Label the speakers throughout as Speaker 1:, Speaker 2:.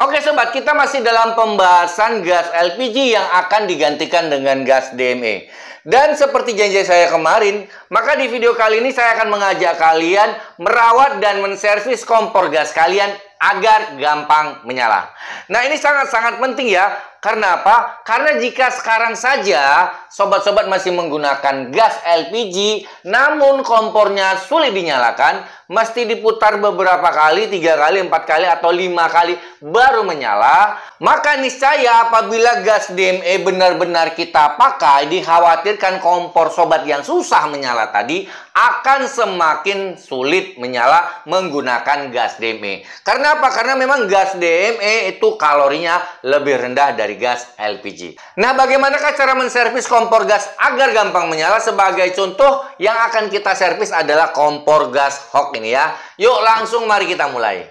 Speaker 1: Oke sobat, kita masih dalam pembahasan gas LPG yang akan digantikan dengan gas DME. Dan seperti janji saya kemarin, maka di video kali ini saya akan mengajak kalian merawat dan menservis kompor gas kalian agar gampang menyala. Nah, ini sangat-sangat penting ya. Karena apa? Karena jika sekarang saja sobat-sobat masih menggunakan gas LPG, namun kompornya sulit dinyalakan, mesti diputar beberapa kali, 3 kali, 4 kali, atau 5 kali baru menyala. Maka niscaya apabila gas DME benar-benar kita pakai, dikhawatirkan kompor sobat yang susah menyala tadi akan semakin sulit menyala menggunakan gas DME. Karena apa? Karena memang gas DME itu kalorinya lebih rendah dari gas LPG. Nah, bagaimanakah cara menservis kompor gas agar gampang menyala? Sebagai contoh, yang akan kita servis adalah kompor gas Hock ini ya. Yuk langsung mari kita mulai.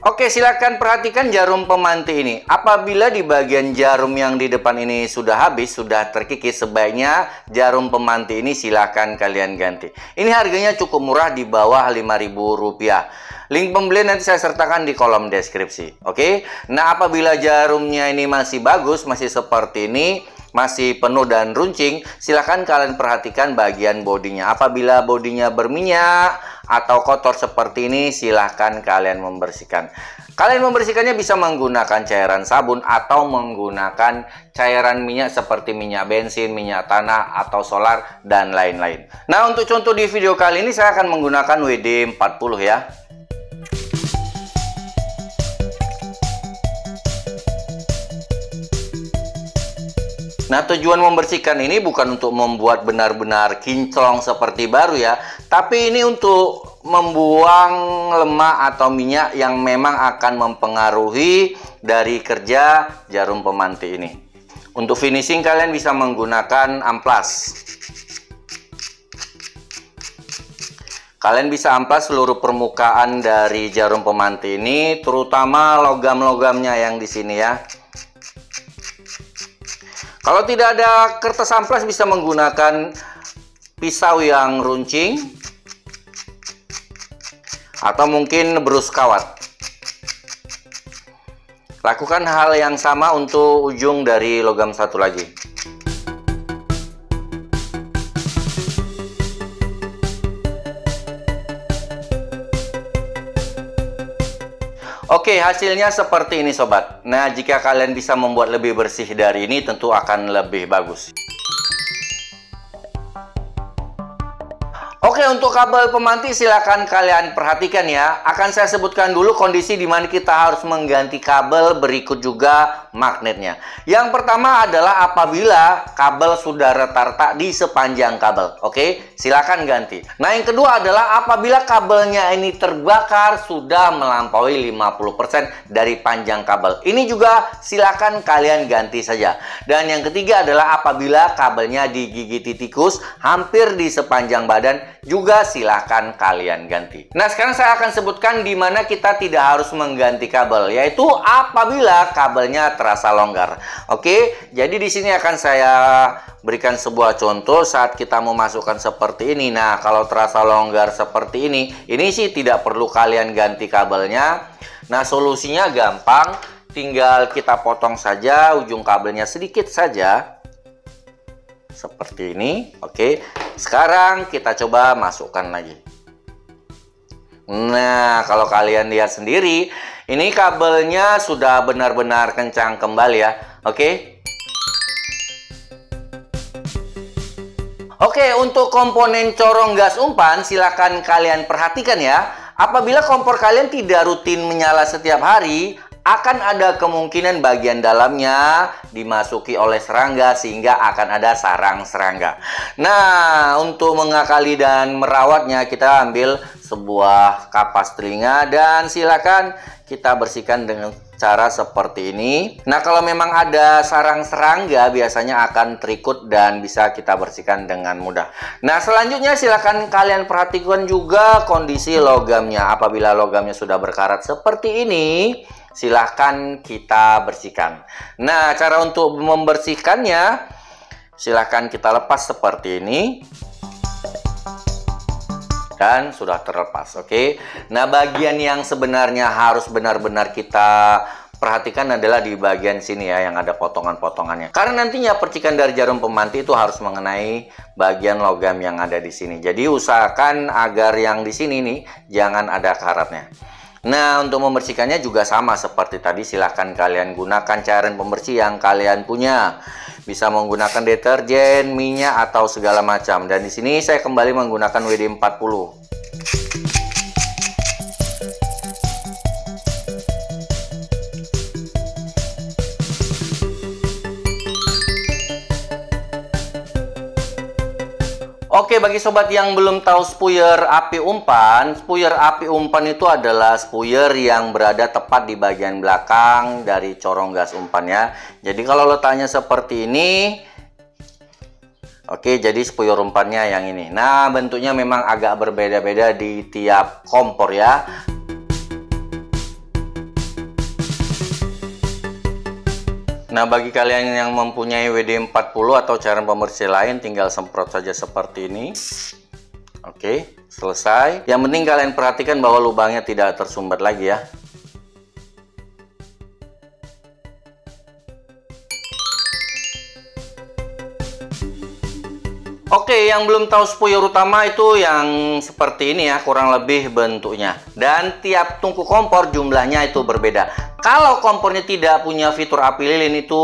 Speaker 1: Oke, silakan perhatikan jarum pemanti ini. Apabila di bagian jarum yang di depan ini sudah habis, sudah terkikis, sebaiknya jarum pemanti ini silakan kalian ganti. Ini harganya cukup murah, di bawah Rp5.000. Link pembelian nanti saya sertakan di kolom deskripsi. Oke. Nah, apabila jarumnya ini masih bagus, masih seperti ini, masih penuh dan runcing, silahkan kalian perhatikan bagian bodinya. Apabila bodinya berminyak atau kotor seperti ini, silahkan kalian membersihkan. Kalian membersihkannya bisa menggunakan cairan sabun atau menggunakan cairan minyak seperti minyak bensin, minyak tanah, atau solar, dan lain-lain. Nah, untuk contoh di video kali ini saya akan menggunakan WD-40 ya. Nah, tujuan membersihkan ini bukan untuk membuat benar-benar kinclong seperti baru ya, tapi ini untuk membuang lemak atau minyak yang memang akan mempengaruhi dari kerja jarum pemanti ini. Untuk finishing kalian bisa menggunakan amplas. Kalian bisa amplas seluruh permukaan dari jarum pemanti ini, terutama logam-logamnya yang di sini ya. Kalau tidak ada kertas amplas, bisa menggunakan pisau yang runcing atau mungkin brus kawat. Lakukan hal yang sama untuk ujung dari logam satu lagi. Oke, hasilnya seperti ini sobat. Nah, jika kalian bisa membuat lebih bersih dari ini, tentu akan lebih bagus. Oke, untuk kabel pemanti silakan kalian perhatikan ya. Akan saya sebutkan dulu kondisi di mana kita harus mengganti kabel, berikut juga magnetnya. Yang pertama adalah apabila kabel sudah retak-retak di sepanjang kabel. Oke, silakan ganti. Nah, yang kedua adalah apabila kabelnya ini terbakar sudah melampaui 50% dari panjang kabel. Ini juga silakan kalian ganti saja. Dan yang ketiga adalah apabila kabelnya digigiti tikus hampir di sepanjang badan, juga silahkan kalian ganti. Nah, sekarang saya akan sebutkan di mana kita tidak harus mengganti kabel, yaitu apabila kabelnya terasa longgar. Oke, jadi di sini akan saya berikan sebuah contoh saat kita memasukkan seperti ini. Nah, kalau terasa longgar seperti ini sih tidak perlu kalian ganti kabelnya. Nah, solusinya gampang, tinggal kita potong saja ujung kabelnya sedikit saja. Seperti ini. Oke, sekarang kita coba masukkan lagi. Nah, kalau kalian lihat sendiri, ini kabelnya sudah benar-benar kencang kembali ya. Oke. Oke, untuk komponen corong gas umpan silakan kalian perhatikan ya. Apabila kompor kalian tidak rutin menyala setiap hari, akan ada kemungkinan bagian dalamnya dimasuki oleh serangga sehingga akan ada sarang serangga. Nah, untuk mengakali dan merawatnya kita ambil sebuah kapas telinga dan silakan kita bersihkan dengan cara seperti ini. Nah, kalau memang ada sarang serangga biasanya akan terikut dan bisa kita bersihkan dengan mudah. Nah, selanjutnya silakan kalian perhatikan juga kondisi logamnya. Apabila logamnya sudah berkarat seperti ini, silahkan kita bersihkan. Nah, cara untuk membersihkannya, silahkan kita lepas seperti ini. Dan sudah terlepas, oke. Nah, bagian yang sebenarnya harus benar-benar kita perhatikan adalah di bagian sini ya, yang ada potongan-potongannya. Karena nantinya percikan dari jarum pemanti itu harus mengenai bagian logam yang ada di sini. Jadi usahakan agar yang di sini nih jangan ada karatnya. Nah, untuk membersihkannya juga sama seperti tadi, silahkan kalian gunakan cairan pembersih yang kalian punya. Bisa menggunakan deterjen, minyak atau segala macam. Dan di sini saya kembali menggunakan WD-40. Oke, bagi sobat yang belum tahu spuyer api umpan itu adalah spuyer yang berada tepat di bagian belakang dari corong gas umpannya. Jadi kalau letaknya seperti ini, oke, jadi spuyer umpannya yang ini. Nah, bentuknya memang agak berbeda-beda di tiap kompor ya. Nah, bagi kalian yang mempunyai WD-40 atau cairan pembersih lain, tinggal semprot saja seperti ini. Oke, selesai. Yang penting kalian perhatikan bahwa lubangnya tidak tersumbat lagi ya. Oke, yang belum tahu spuyer utama itu yang seperti ini ya, kurang lebih bentuknya. Dan tiap tungku kompor jumlahnya itu berbeda. Kalau kompornya tidak punya fitur api lilin, itu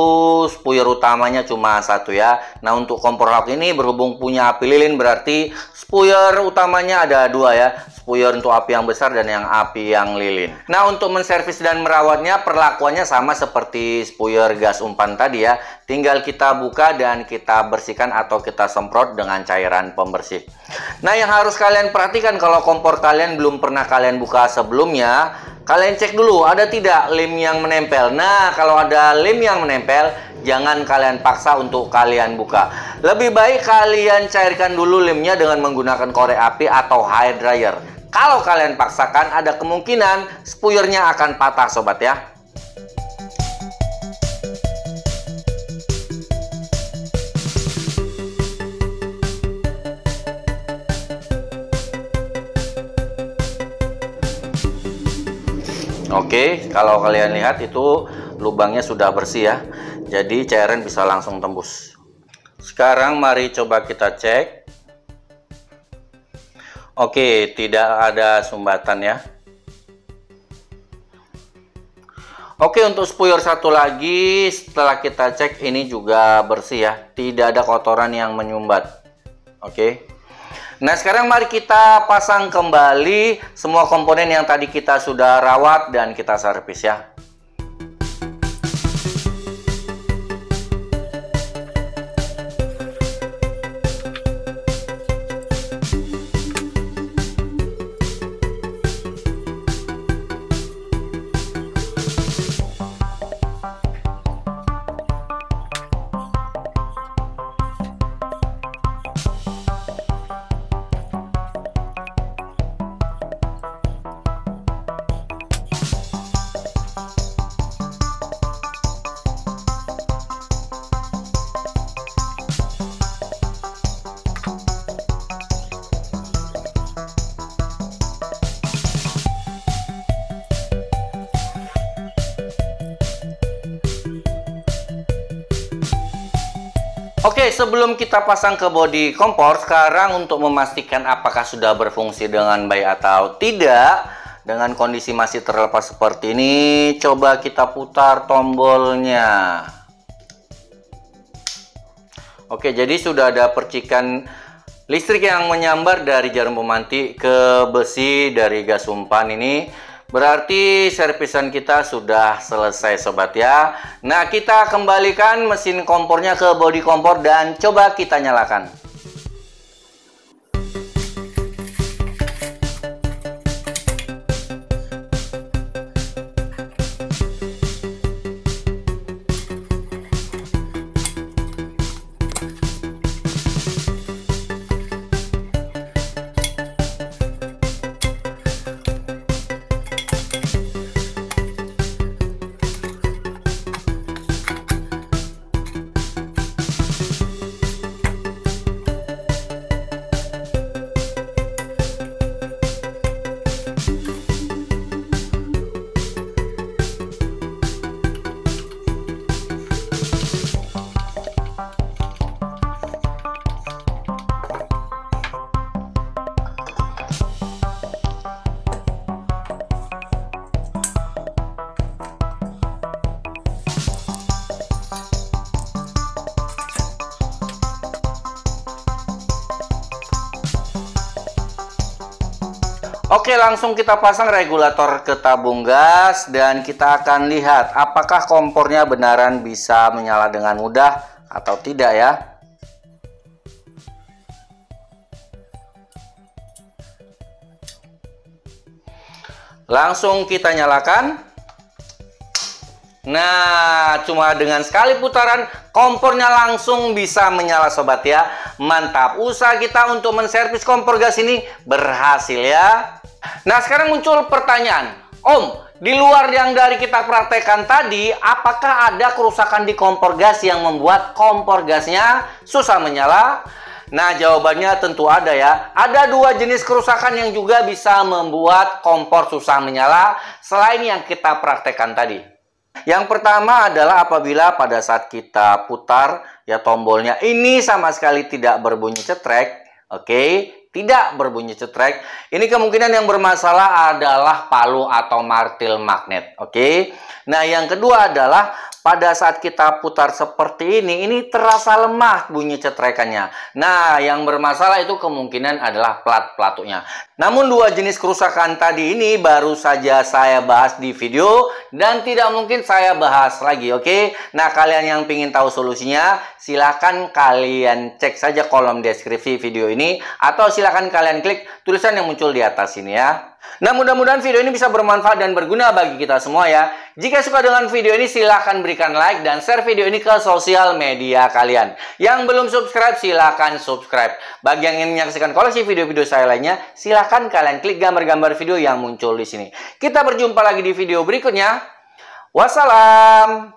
Speaker 1: spuyer utamanya cuma satu ya. Nah, untuk kompor Hawk ini berhubung punya api lilin, berarti spuyer utamanya ada dua ya. Spuyer untuk api yang besar dan yang api yang lilin. Nah, untuk menservis dan merawatnya perlakuannya sama seperti spuyer gas umpan tadi ya. Tinggal kita buka dan kita bersihkan atau kita semprot dengan cairan pembersih. Nah, yang harus kalian perhatikan kalau kompor kalian belum pernah kalian buka sebelumnya, kalian cek dulu ada tidak lem yang menempel. Nah, kalau ada lem yang menempel, jangan kalian paksa untuk kalian buka. Lebih baik kalian cairkan dulu lemnya dengan menggunakan korek api atau hair dryer. Kalau kalian paksakan, ada kemungkinan spuyernya akan patah sobat ya. Oke, kalau kalian lihat itu lubangnya sudah bersih ya. Jadi cairan bisa langsung tembus. Sekarang mari coba kita cek. Oke, tidak ada sumbatan ya. Oke, untuk spuyer satu lagi setelah kita cek ini juga bersih ya. Tidak ada kotoran yang menyumbat. Oke. Nah, sekarang mari kita pasang kembali semua komponen yang tadi kita sudah rawat dan kita servis ya. Oke, sebelum kita pasang ke bodi kompor, sekarang untuk memastikan apakah sudah berfungsi dengan baik atau tidak, dengan kondisi masih terlepas seperti ini, coba kita putar tombolnya. Oke, jadi sudah ada percikan listrik yang menyambar dari jarum pemantik ke besi dari gas umpan ini. Berarti servisan kita sudah selesai sobat ya. Nah, kita kembalikan mesin kompornya ke bodi kompor dan coba kita nyalakan. Oke, langsung kita pasang regulator ke tabung gas dan kita akan lihat apakah kompornya benaran bisa menyala dengan mudah atau tidak ya. Langsung kita nyalakan. Nah, cuma dengan sekali putaran kompornya langsung bisa menyala sobat ya. Mantap, usaha kita untuk menservis kompor gas ini berhasil ya. Nah, sekarang muncul pertanyaan, Om, di luar yang dari kita praktekkan tadi, apakah ada kerusakan di kompor gas yang membuat kompor gasnya susah menyala? Nah, jawabannya tentu ada ya. Ada dua jenis kerusakan yang juga bisa membuat kompor susah menyala selain yang kita praktekkan tadi. Yang pertama adalah apabila pada saat kita putar ya tombolnya ini sama sekali tidak berbunyi cetrek. Oke, tidak berbunyi cetrek. Ini kemungkinan yang bermasalah adalah palu atau martil magnet. Oke. Nah, yang kedua adalah pada saat kita putar seperti ini terasa lemah bunyi cetrekannya. Nah, yang bermasalah itu kemungkinan adalah plat-platunya. Namun dua jenis kerusakan tadi ini baru saja saya bahas di video dan tidak mungkin saya bahas lagi, oke? Nah, kalian yang ingin tahu solusinya, silahkan kalian cek saja kolom deskripsi video ini atau silahkan kalian klik tulisan yang muncul di atas ini ya. Nah, mudah-mudahan video ini bisa bermanfaat dan berguna bagi kita semua ya. Jika suka dengan video ini, silahkan berikan like dan share video ini ke sosial media kalian. Yang belum subscribe, silahkan subscribe. Bagi yang ingin menyaksikan koleksi video-video saya lainnya, silahkan kalian klik gambar-gambar video yang muncul di sini. Kita berjumpa lagi di video berikutnya. Wassalam.